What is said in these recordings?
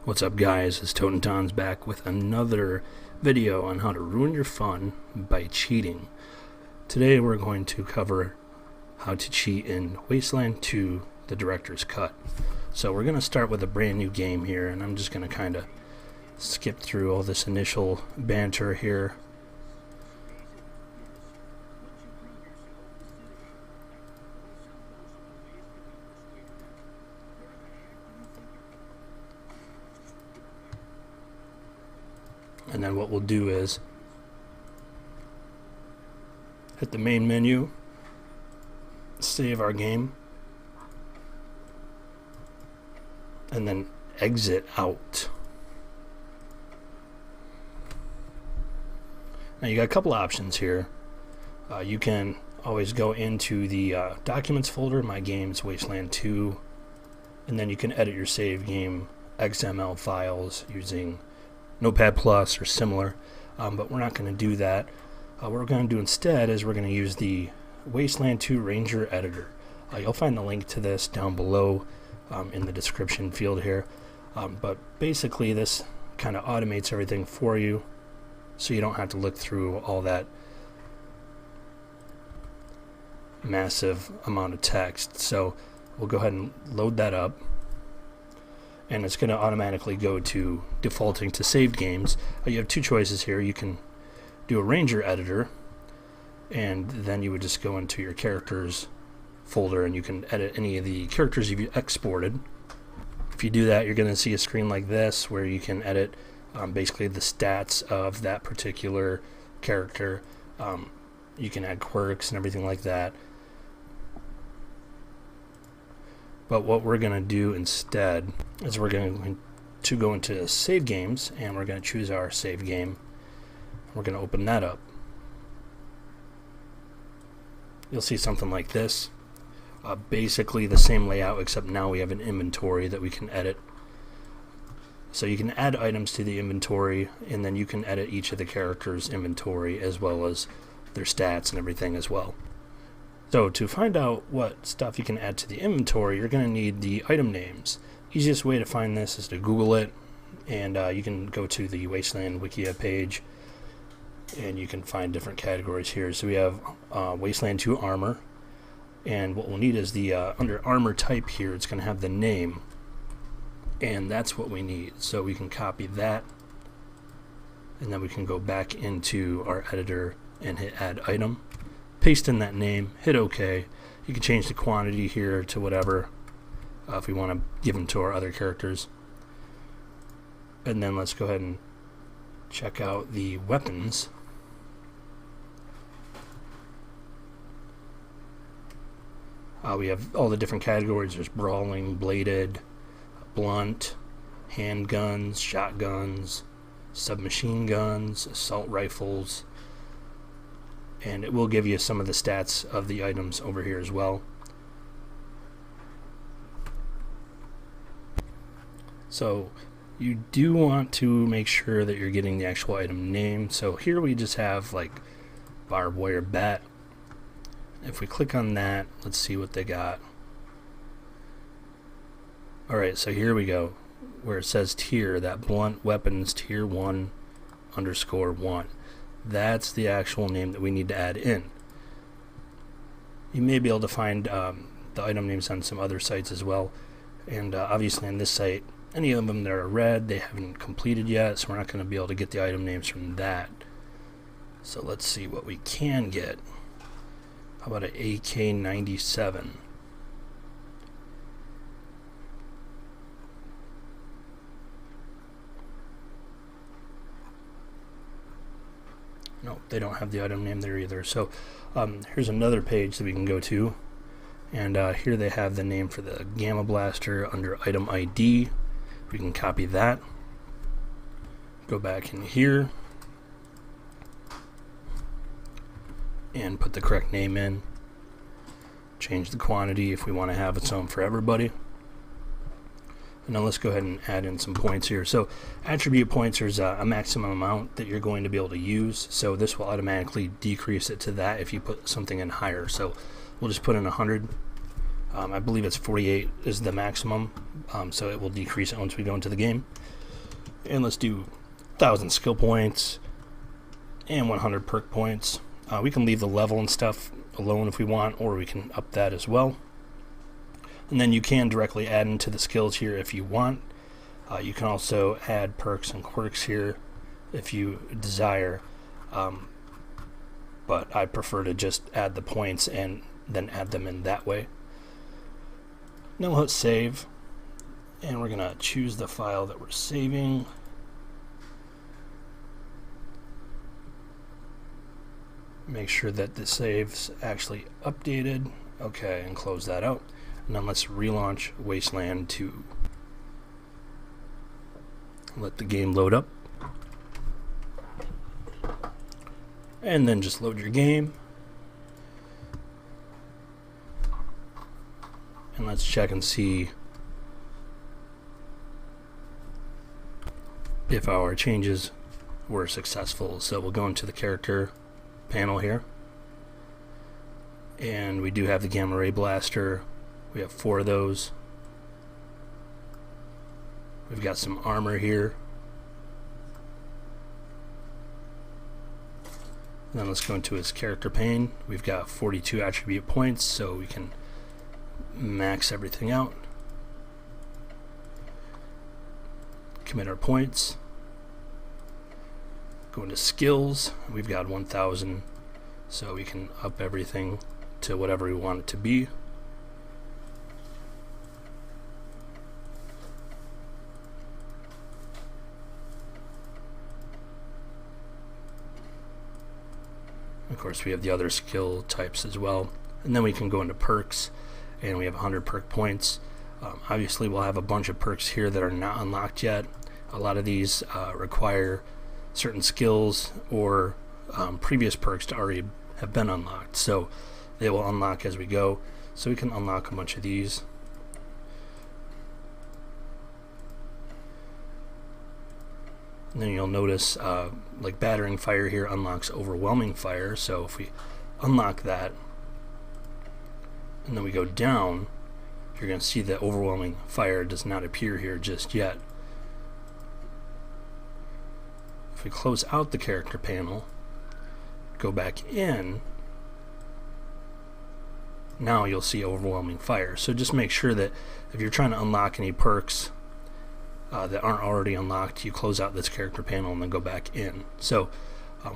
What's up, guys? It's Totenton's back with another video on how to ruin your fun by cheating. Today we're going to cover how to cheat in Wasteland 2, the director's cut. So we're going to start with a brand new game here, and I'm just going to kind of skip through all this initial banter here. And then what we'll do is hit the main menu, save our game, and then exit out. Now you got a couple options here. You can always go into the documents folder, my games Wasteland 2, and then you can edit your save game XML files using Notepad Plus or similar, but we're not going to do that. What we're going to do instead is we're going to use the Wasteland 2 Ranger editor. You'll find the link to this down below in the description field here, but basically this kind of automates everything for you, so you don't have to look through all that massive amount of text. So we'll go ahead and load that up, and it's going to automatically go to defaulting to saved games. You have two choices here. You can do a Ranger editor, and then you would just go into your characters folder and you can edit any of the characters you've exported. If you do that, you're going to see a screen like this where you can edit basically the stats of that particular character. You can add quirks and everything like that. But what we're going to do instead is we're going to go into save games, and we're going to choose our save game. We're going to open that up. You'll see something like this. Basically the same layout, except now we have an inventory that we can edit. So you can add items to the inventory, and then you can edit each of the characters' inventory as well as their stats and everything as well. So to find out what stuff you can add to the inventory, you're going to need the item names. Easiest way to find this is to Google it, and you can go to the Wasteland Wikia page, and you can find different categories here. So we have Wasteland 2 armor, and what we'll need is the under armor type here, it's going to have the name, and that's what we need. So we can copy that, and then we can go back into our editor and hit add item. Paste in that name, hit OK. You can change the quantity here to whatever if we want to give them to our other characters. And then let's go ahead and check out the weapons. We have all the different categories. There's brawling, bladed, blunt, handguns, shotguns, submachine guns, assault rifles, and it will give you some of the stats of the items over here as well. So you do want to make sure that you're getting the actual item name. So here we just have like barbed wire bat. If we click on that, let's see what they got. Alright, so here we go, where it says tier, that blunt weapons tier 1_1. That's the actual name that we need to add in. You may be able to find the item names on some other sites as well, and obviously on this site, any of them that are red, they haven't completed yet, so we're not going to be able to get the item names from that. So let's see what we can get. How about an AK-97? No, they don't have the item name there either. So here's another page that we can go to, and here they have the name for the Gamma Blaster under item ID. We can copy that, go back in here, and put the correct name in. Change the quantity if we want to have its own for everybody. And now let's go ahead and add in some points here. So attribute points, there's a maximum amount that you're going to be able to use. So this will automatically decrease it to that if you put something in higher. So we'll just put in 100. I believe it's 48 is the maximum, so it will decrease it once we go into the game. And let's do 1,000 skill points and 100 perk points. We can leave the level and stuff alone if we want, or we can up that as well. And then you can directly add into the skills here if you want. You can also add perks and quirks here if you desire, but I prefer to just add the points and then add them in that way. Now we'll hit save, and we're going to choose the file that we're saving. Make sure that the save's actually updated. Okay, and close that out. And then let's relaunch Wasteland 2. Let the game load up. And then just load your game. And let's check and see if our changes were successful. So we'll go into the character panel here. And we do have the gamma ray blaster. We have 4 of those. We've got some armor here. And then let's go into his character pane. We've got 42 attribute points, so we can max everything out. Commit our points. Go into skills. We've got 1,000, so we can up everything to whatever we want it to be. Of course, we have the other skill types as well. And then we can go into perks, and we have 100 perk points. Obviously, we'll have a bunch of perks here that are not unlocked yet. A lot of these require certain skills or previous perks to already have been unlocked. So they will unlock as we go. So we can unlock a bunch of these. And then you'll notice like battering fire here unlocks overwhelming fire. So if we unlock that and then we go down, you're going to see that overwhelming fire does not appear here just yet. If we close out the character panel, go back in, now you'll see overwhelming fire. So just make sure that if you're trying to unlock any perks that aren't already unlocked, you close out this character panel and then go back in. So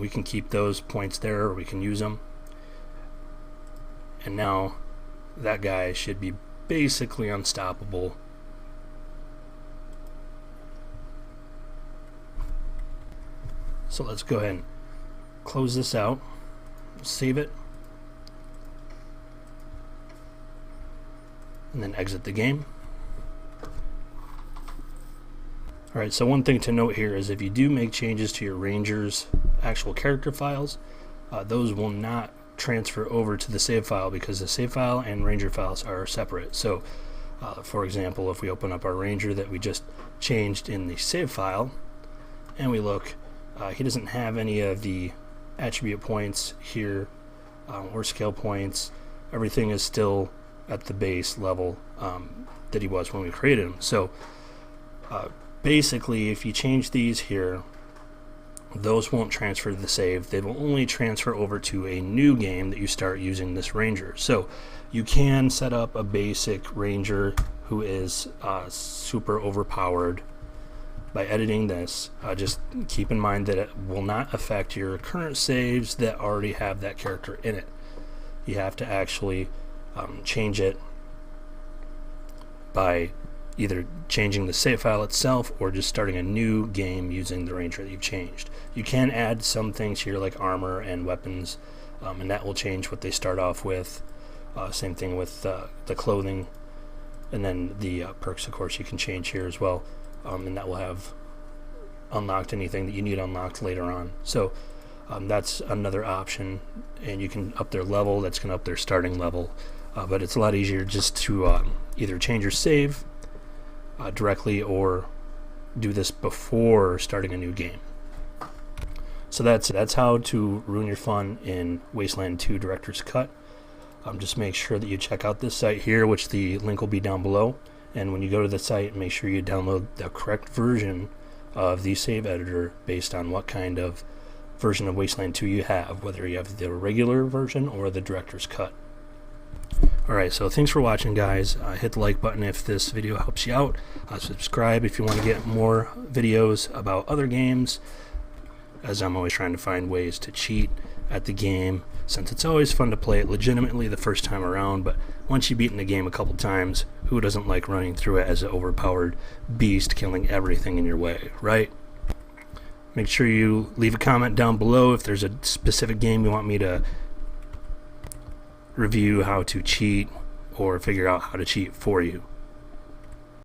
we can keep those points there, or we can use them. And now that guy should be basically unstoppable. So let's go ahead and close this out, save it, and then exit the game. Alright, so one thing to note here is if you do make changes to your Ranger's actual character files, those will not transfer over to the save file because the save file and Ranger files are separate. So, for example, if we open up our Ranger that we just changed in the save file, and we look, he doesn't have any of the attribute points here or skill points. Everything is still at the base level that he was when we created him. So basically, if you change these here, those won't transfer to the save. They will only transfer over to a new game that you start using this Ranger. So you can set up a basic Ranger who is super overpowered by editing this. Just keep in mind that it will not affect your current saves that already have that character in it. You have to actually change it by either changing the save file itself or just starting a new game using the Ranger that you've changed. You can add some things here like armor and weapons, and that will change what they start off with. Same thing with the clothing, and then the perks, of course, you can change here as well, and that will have unlocked anything that you need unlocked later on. So that's another option, and you can up their level. That's going to up their starting level, but it's a lot easier just to either change your save directly or do this before starting a new game. So that's how to ruin your fun in Wasteland 2 Director's Cut. just make sure that you check out this site here, which the link will be down below. And when you go to the site, make sure you download the correct version of the save editor based on what kind of version of Wasteland 2 you have, whether you have the regular version or the director's cut. Alright, so thanks for watching, guys. Hit the like button if this video helps you out. Subscribe if you want to get more videos about other games, as I'm always trying to find ways to cheat at the game, since it's always fun to play it legitimately the first time around, but once you've beaten the game a couple times, who doesn't like running through it as an overpowered beast, killing everything in your way, right? Make sure you leave a comment down below if there's a specific game you want me to review how to cheat or figure out how to cheat for you.